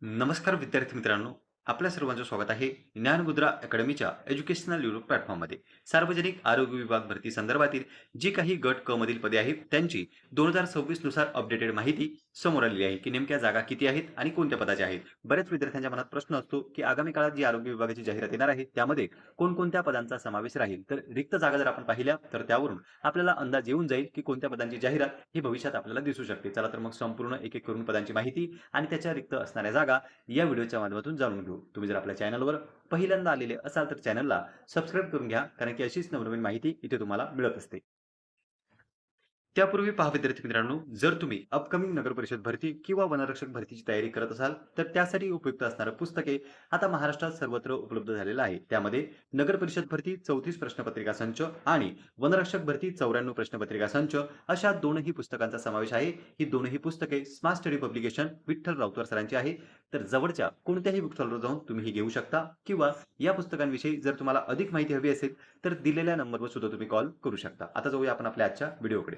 नमस्कार विद्यार्थी मित्रांनो, आपल्या सर्वांचं स्वागत आहे ज्ञानमुद्रा अकॅडमीच्या एज्युकेशनल युट्यूब प्लॅटफॉर्ममध्ये. सार्वजनिक आरोग्य विभाग भरती संदर्भातील जी काही गट क मधील पदे आहेत त्यांची 2026 नुसार अपडेटेड माहिती समोर आलेली आहे की नेमक्या जागा किती आहेत आणि कोणत्या पदाच्या आहेत. बऱ्याच विद्यार्थ्यांच्या मनात प्रश्न असतो की आगामी काळात जी आरोग्य विभागाची जाहिरात येणार आहे त्यामध्ये कोणकोणत्या पदांचा समावेश राहील. तर रिक्त जागा जर आपण पाहिल्या तर त्यावरून आपल्याला अंदाज येऊन जाईल की कोणत्या पदांची जाहिरात ही भविष्यात आपल्याला दिसू शकते. चला तर मग संपूर्ण एक एक करून पदांची माहिती आणि त्याच्या रिक्त असणाऱ्या जागा या व्हिडिओच्या माध्यमातून जाणून घेऊ. तुम्ही जर आपल्या चॅनलवर पहिल्यांदा आलेले असाल तर चॅनलला सबस्क्राईब करून घ्या, कारण की अशीच नवनवीन माहिती इथे तुम्हाला मिळत असते. त्यापूर्वी पहा विद्यार्थी मित्रांनो, जर तुम्ही अपकमिंग नगर परिषद भरती किंवा वनरक्षक भरतीची तयारी करत असाल तर त्यासाठी उपयुक्त असणारं पुस्तके आता महाराष्ट्रात सर्वत्र उपलब्ध झालेलं आहे. त्यामध्ये नगर परिषद भरती 34 प्रश्नपत्रिका संच आणि वनरक्षक भरती 94 प्रश्नपत्रिका संच अशा दोनही पुस्तकांचा समावेश आहे. ही दोनही पुस्तके स्मार्ट स्टडी पब्लिकेशन विठ्ठल राऊतर सरांची आहे. तर जवळच्या कोणत्याही बुक स्टॉलवर जाऊन तुम्ही ही घेऊ शकता किंवा या पुस्तकांविषयी जर तुम्हाला अधिक माहिती हवी असेल तर दिलेल्या नंबरवर सुद्धा तुम्ही कॉल करू शकता. आता जाऊया आपण आपल्या आजच्या व्हिडिओकडे.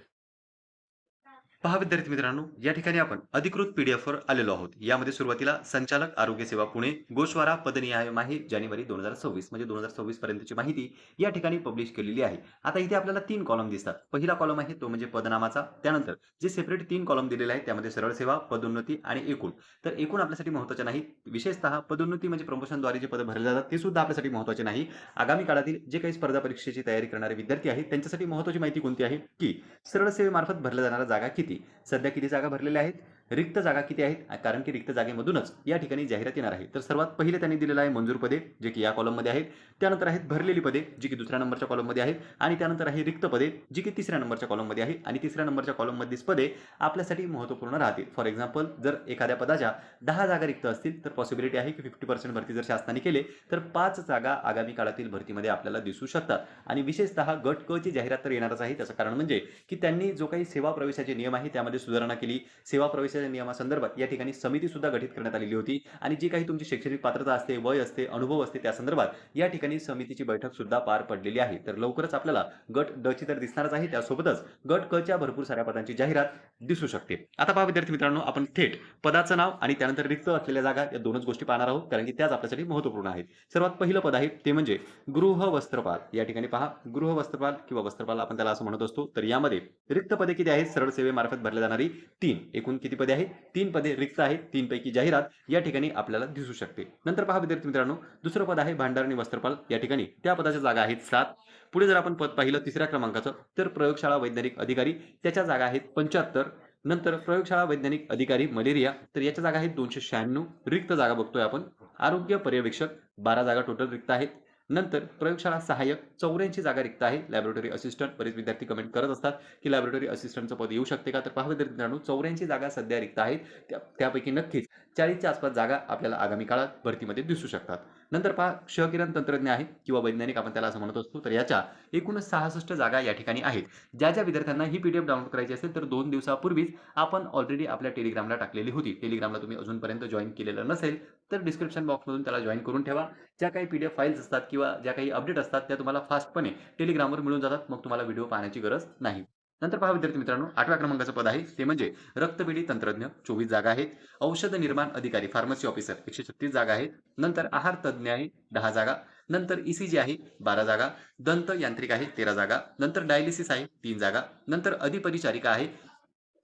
पहा विद्यार्थी मित्रांनो, या ठिकाणी आपण अधिकृत पीडीएफ वर आलेलो आहोत. यामध्ये सुरुवातीला संचालक आरोग्य सेवा पुणे गोषवारा पदनिहाय माहिती जानेवारी 2026 म्हणजे 2026 पर्यंतची माहिती या ठिकाणी पब्लिश केलेली आहे. आता इथे आपल्याला 3 कॉलम दिसतात. पहिला कॉलम आहे तो म्हणजे पदनामाचा. त्यानंतर जे सेपरेट 3 कॉलम दिलेले आहेत त्यामध्ये सरळ सेवा, पदोन्नती आणि एकूण. तर एकूण आपल्यासाठी महत्त्वाचे नाही. विशेषतः पदोन्नती म्हणजे प्रमोशनद्वारे जे पद भरले जातात ते सुद्धा आपल्यासाठी महत्त्वाचे नाही. आगामी काळातील जे काही स्पर्धा परीक्षेची तयारी करणारे विद्यार्थी आहेत त्यांच्यासाठी महत्त्वाची माहिती कोणती आहे की सरळ सेवेमार्फत भरल्या जाणाऱ्या जागा किती, सध्या किती जागा भरलेल्या आहेत, रिक्त जागा किती आहेत, कारण की रिक्त जागेमधूनच या ठिकाणी जाहिरात येणार आहे. तर सर्वात पहिले त्यांनी दिलेलं आहे मंजूर पदे, जे की या कॉलममध्ये आहेत. त्यानंतर आहेत भरलेली पदे, जी की दुसऱ्या नंबरच्या कॉलममध्ये आहेत आणि त्यानंतर आहे रिक्त पदे, जी की तिसऱ्या नंबरच्या कॉलममध्ये आहे आणि तिसऱ्या नंबरच्या कॉलममधलीच पदे आपल्यासाठी महत्त्वपूर्ण राहतील. फॉर एक्झाम्पल, जर एखाद्या पदाच्या 10 जागा रिक्त असतील तर पॉसिबिलिटी आहे की 50% भरती जर शासनाने केले तर 5 जागा आगामी काळातील भरतीमध्ये आपल्याला दिसू शकतात. आणि विशेषतः गट क ची जाहिरात तर येणारच आहे. त्याचं कारण म्हणजे की त्यांनी जो काही सेवा प्रवेशाचे नियम आहे त्यामध्ये सुधारणा केली. सेवा प्रवेशाच्या नियमासंदर्भात या ठिकाणी समिती सुद्धा गठीत करण्यात आलेली होती आणि जी काही तुमची शैक्षणिक पात्रता असते, वय असते, अनुभव असते त्या संदर्भात या ठिकाणी समितीची बैठक सुद्धा पार पडलेली आहे. तर लवकरच आपल्याला गट ड ची तर दिसणारच आहे, त्यासोबतच गट क च्या भरपूर साऱ्या पदांची जाहिरात दिसू शकते. आता पहा विद्यार्थी मित्रांनो, आपण थेट पदाचं नाव आणि त्यानंतर रिक्त असलेल्या जागा या दोनच गोष्टी पाहणार आहोत, कारण की त्याच आपल्यासाठी महत्त्वपूर्ण आहेत. सर्वात पहिलं पद आहे ते म्हणजे गृह वस्त्रपाल. या ठिकाणी पहा, गृह वस्त्रपाल किंवा वस्त्रपाल आपण त्याला असं म्हणत असतो. तर यामध्ये रिक्त पदे किती आहेत? सरळ सेवेमार्फत भरल्या जाणारी 3. एकूण किती पदे आहेत? 3 पदे रिक्त आहेत. 3 पैकी जाहिरात या ठिकाणी आपल्याला दिसू शकते. नंतर पहा विद्यार्थी मित्रांनो, दुसरं पद आहे भांडारणी वस्त्रपाल. या ठिकाणी त्या पदाच्या जागा आहेत 7. पुढे जर आपण पद पाहिलं तिसऱ्या क्रमांकाचं, तर प्रयोगशाळा वैज्ञानिक अधिकारी, त्याच्या जागा आहेत 75. नंतर प्रयोगशाळा वैज्ञानिक अधिकारी मलेरिया, तर याच्या जागा आहेत 296. रिक्त जागा बघतोय आपण. आरोग्य पर्यवेक्षक 12 जागा टोटल रिक्त आहेत. नंतर प्रयोगशाळा सहाय्यक 84 जागा रिक्त आहे. लॅबोरेटरी असिस्टंट, बरेच विद्यार्थी कमेंट करत असतात की लॅबोरेटरी असिस्टंटचं पद येऊ शकते का? तर पहा विद्यार्थी मित्रांनो, 84 जागा सध्या रिक्त आहेत. त्यापैकी नक्कीच 40च्या आसपास जागा आपल्याला आगामी काळात भरतीमध्ये दिसू शकतात. नंतर पहा क्षकिरण तंत्रज्ञ आहे किंवा वैज्ञानिक आपण त्याला असं म्हणत असतो. तर याच्या एकूण 66 जागा या ठिकाणी आहेत. ज्या विद्यार्थ्यांना ही पीडीएफ डाउनलोड करायची असेल तर 2 दिवसापूर्वीच आपण ऑलरेडी आपल्या टेलिग्रामला टाकलेली होती. टेलिग्रामला तुम्ही अजूनपर्यंत जॉइन केलेलं नसेल तर डिस्क्रिप्शन बॉक्समधून त्याला जॉइन करून ठेवा. ज्या काही पीडीएफ फाइल्स असतात किंवा ज्या काही अपडेट असतात त्या तुम्हाला फास्टपणे टेलिग्रामवर मिळून जातात. मग तुम्हाला व्हिडिओ पाहण्याची गरज नाही. नंतर पहा विद्यार्थी मित्रांनो, 8व्या क्रमांकाचं पद आहे ते म्हणजे रक्तपेढी तंत्रज्ञ. 24 जागा आहेत. औषध निर्माण अधिकारी फार्मसी ऑफिसर 136 जागा आहेत. नंतर आहार तज्ञ आहे 10 जागा. नंतर ईसीजी आहे 12 जागा. दंत यांत्रिक आहे 13 जागा. नंतर डायलिसिस आहे 3 जागा. नंतर अधिपरिचारिका आहे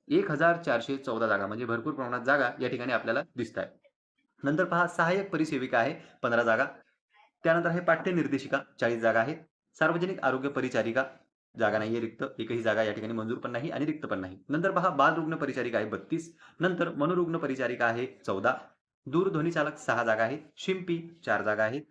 1414 जागा, म्हणजे भरपूर प्रमाणात जागा या ठिकाणी आपल्याला दिसत आहेत. नंतर पहा सहाय्यक परिसेविका आहे 15 जागा. त्यानंतर आहे पाठ्य निर्देशिका 40 जागा आहेत. सार्वजनिक आरोग्य परिचारिका जागा नाहीये रिक्त. एकही जागा या ठिकाणी मंजूर पण नाही आणि रिक्त पण नाही. नंतर पहा बालरुग्ण परिचारिका आहे 32. नंतर मनोरुग्ण परिचारिका आहे 14. दूरध्वनी चालक 6 जागा आहेत. शिंपी 4 जागा आहेत.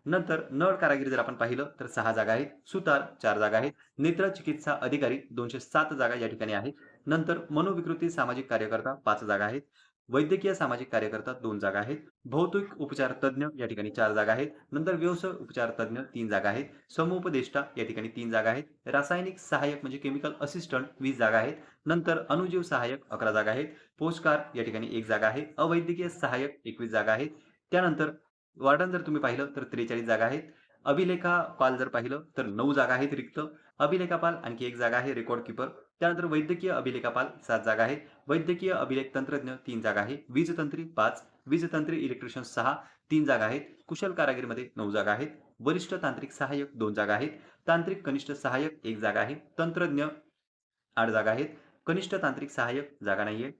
नंतर नळ कारागीर जर आपण पाहिलं तर 6 जागा आहेत. सुतार 4 जागा आहेत. नेत्र चिकित्सा अधिकारी 207 जागा या ठिकाणी आहेत. नंतर मनोविकृती सामाजिक कार्यकर्ता 5 जागा आहेत. वैद्यकीय सामाजिक कार्यकर्ता 2 जागा आहेत. भौतिक उपचार तज्ञ या ठिकाणी 4 जागा आहेत. नंतर व्यवसाय उपचार तज्ञ 3 जागा आहेत. समुपदेष्टा या ठिकाणी 3 जागा आहेत. रासायनिक सहाय्यक म्हणजे केमिकल असिस्टंट 20 जागा आहेत. नंतर अणुजीव सहाय्यक 11 जागा आहेत. पोस्टकार या ठिकाणी 1 जागा आहे. अवैद्यकीय सहाय्यक 21 जागा आहेत. त्यानंतर वार्डन जर तुम्ही पाहिलं तर 43 जागा आहेत. अभिलेखापाल जर पाहिलं तर 9 जागा आहेत रिक्त. अभिलेखापाल आणखी 1 जागा आहे. Record keeper. त्यानंतर वैद्यकीय अभिलेखापाल 7 जागा आहेत. वैद्यकीय अभिलेख तंत्रज्ञ 3 जागा आहे. वीजतंत्री 5. वीजतंत्री इलेक्ट्रिशियन 6, 3 जागा आहेत. कुशल कारागीरमध्ये 9 जागा आहेत. वरिष्ठ तांत्रिक सहाय्यक 2 जागा आहेत. तांत्रिक कनिष्ठ सहाय्यक 1 जागा आहे. तंत्रज्ञ 8 जागा आहेत. कनिष्ठ तांत्रिक सहाय्यक जागा नाहीये.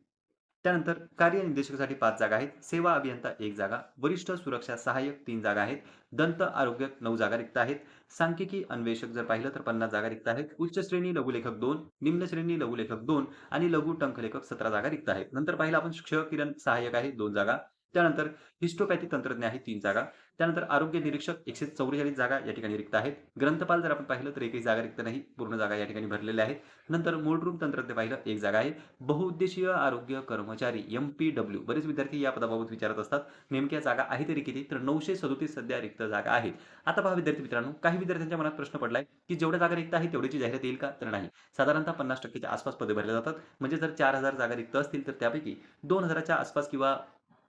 त्यानंतर कार्यनिर्देशकासाठी 5 जागा आहेत. सेवा अभियंता 1 जागा. वरिष्ठ सुरक्षा सहाय्यक 3 जागा आहेत. दंत आरोग्य 9 जागा रिक्त आहेत. सांख्यिकी अन्वेषक जर पाहिलं तर 50 जागा रिक्त आहेत. उच्च श्रेणी लघुलेखक 2, निम्न श्रेणी लघुलेखक 2 आणि लघु टंकलेखक 17 जागा रिक्त आहेत. नंतर पाहिलं आपण क्षकिरण सहाय्यक आहे 2 जागा. त्यानंतर हिस्टोपॅथी तंत्रज्ञ आहे 3 जागा. त्यानंतर आरोग्य निरीक्षक 144 जागा या ठिकाणी रिक्त आहेत. ग्रंथपाल जर आपण पाहिलं तर एकही जागा रिक्त नाही. पूर्ण जागा या ठिकाणी भरलेल्या आहेत. नंतर मोल्ड तंत्रज्ञ पाहिलं 1 जागा आहे. बहुउद्देशीय आरोग्य कर्मचारी एम-पी-डब्ल्यू बरेच विद्यार्थी या पदाबाबत विचारत असतात. नेमक्या जागा आहे तरी किती? तर 937 सध्या रिक्त जागा आहेत. आता पहा विद्यार्थी मित्रांनो, काही विद्यार्थ्यांच्या मनात प्रश्न पडलाय, की जेवढ्या जागा रिक्त आहेत तेवढ्याची जाहिरात येईल का? तर नाही. साधारणतः 50% च्या आसपास पदे भरल्या जातात. म्हणजे जर 4000 जागा रिक्त असतील तर त्यापैकी 2000 च्या आसपास किंवा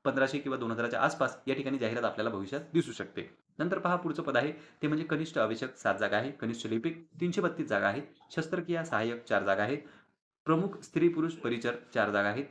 1500 किंवा 2000 च्या आसपास या ठिकाणी जाहिरात आपल्याला भविष्यात दिसू शकते. नंतर पहा पुढचं पद आहे ते म्हणजे कनिष्ठ आवश्यक 7 जागा आहे. कनिष्ठ लिपिक 332 जागा आहेत. शस्त्रक्रिया सहाय्यक 4 जागा आहेत. प्रमुख स्त्री-पुरुष परिचर 4 जागा आहेत.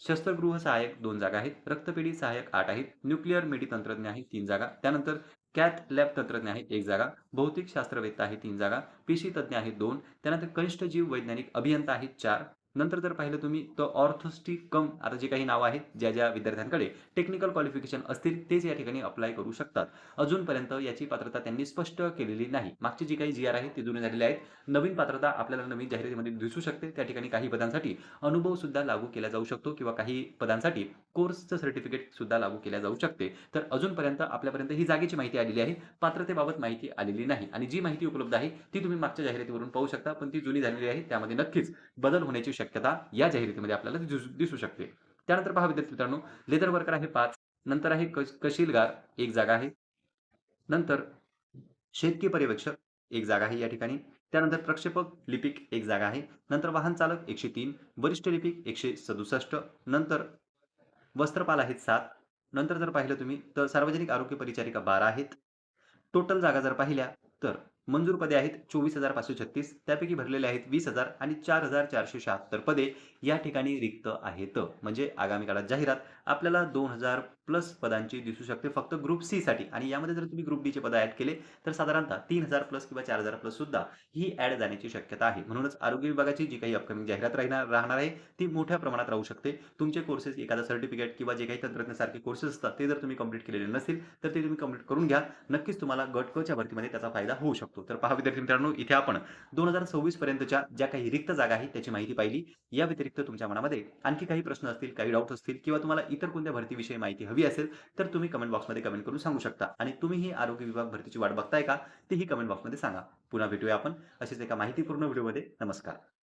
शस्त्रगृह सहाय्यक 2 जागा आहेत. रक्तपेढी सहाय्यक 8 आहेत. न्यूक्लिअर मेडी तंत्रज्ञ आहे 3 जागा. त्यानंतर कॅथ लॅब तंत्रज्ञ आहे 1 जागा. भौतिक शास्त्रवेत्ता आहे 3 जागा. पेशी तज्ञ आहेत 2. त्यानंतर कनिष्ठ जीव वैज्ञानिक अभियंता आहेत 4. नंतर जर पाहिलं तुम्ही तर ऑर्थोस्टिक कम आता जे काही नावं आहेत, ज्या विद्यार्थ्यांकडे टेक्निकल क्वालिफिकेशन असतील तेच या ठिकाणी अप्लाय करू शकतात. अजूनपर्यंत याची पात्रता त्यांनी स्पष्ट केलेली नाही. मागची जी काही जी-आर आहे ती जुने झालेले आहेत. नवीन पात्रता आपल्याला नवीन जाहिरातीमध्ये दिसू शकते. त्या ठिकाणी काही पदांसाठी अनुभव सुद्धा लागू केला जाऊ शकतो किंवा काही पदांसाठी कोर्सचं सर्टिफिकेट सुद्धा लागू केल्या जाऊ शकते. तर अजूनपर्यंत आपल्यापर्यंत ही जागेची माहिती आलेली आहे. पात्रतेबाबत माहिती आलेली नाही आणि जी माहिती उपलब्ध आहे ती तुम्ही मागच्या जाहिरातीवरून पाहू शकता. पण ती जुनी झालेली आहे. त्यामध्ये नक्कीच बदल होण्याची शक्यता या जाहिरातीमध्ये आपल्याला दिसू शकते. त्यानंतर पहा विद्यार्थी मित्रांनो, लेदर वर्कर आहे 5. नंतर आहे कशीलगार 1 जागा आहे. नंतर शेतकी पर्यवेक्षक 1 जागा आहे या ठिकाणी. त्यानंतर प्रक्षेपक लिपिक 1 जागा आहे. नंतर वाहन चालक 103, वरिष्ठ लिपिक 167, नंतर वस्त्रपाल आहेत 7. नंतर जर पाहिलं तुम्ही तर सार्वजनिक आरोग्य परिचारिका 12 आहेत. टोटल जागा जर पाहिल्या तर मंजूर पदे आहेत 24,536 त्यापैकी भरलेले आहेत 20,000 आणि 4,476 पदे या ठिकाणी रिक्त आहेत. म्हणजे आगामी काळात जाहिरात आपल्याला 2,000 प्लस पदांची दिसू शकते फक्त ग्रुप सी साठी आणि यामध्ये जर तुम्ही ग्रुप डी चे पद ॲड केले तर साधारणतः 3,000 प्लस किंवा 4,000 प्लस सुद्धा ही ॲड जाण्याची शक्यता आहे. म्हणूनच आरोग्य विभागाची जी काही अपकमिंग जाहिरात राहणार आहे ती मोठ्या प्रमाणात राहू शकते. तुमचे कोर्सेस एखादा सर्टिफिकेट किंवा जे काही तंत्रज्ञासारखे कोर्सेस असतात ते जर तुम्ही कंप्लीट केलेले नसतील तर ते तुम्ही कंप्लीट करून घ्या. नक्कीच तुम्हाला गट क च्या भरतीमध्ये त्याचा फायदा होऊ शकतो. तर पहा विद्यार्थी मित्रांनो, इथे आपण 2026 पर्यंतच्या ज्या काही रिक्त जागा आहेत त्याची माहिती पाहिली. या व्यतिरिक्त तुमच्या मनामध्ये आणखी काही प्रश्न असतील, काही डाउट्स असतील किंवा तुम्हाला इतर कोणत्या भरतीविषयी माहिती हवी असेल तर तुम्ही कमेंट बॉक्समध्ये कमेंट करून सांगू शकता आणि तुम्हीही आरोग्य विभाग भरतीची वाट बघताय का? तेही कमेंट बॉक्समध्ये सांगा. पुन्हा भेटूया आपण अशीच एका माहितीपूर्ण व्हिडिओमध्ये. नमस्कार.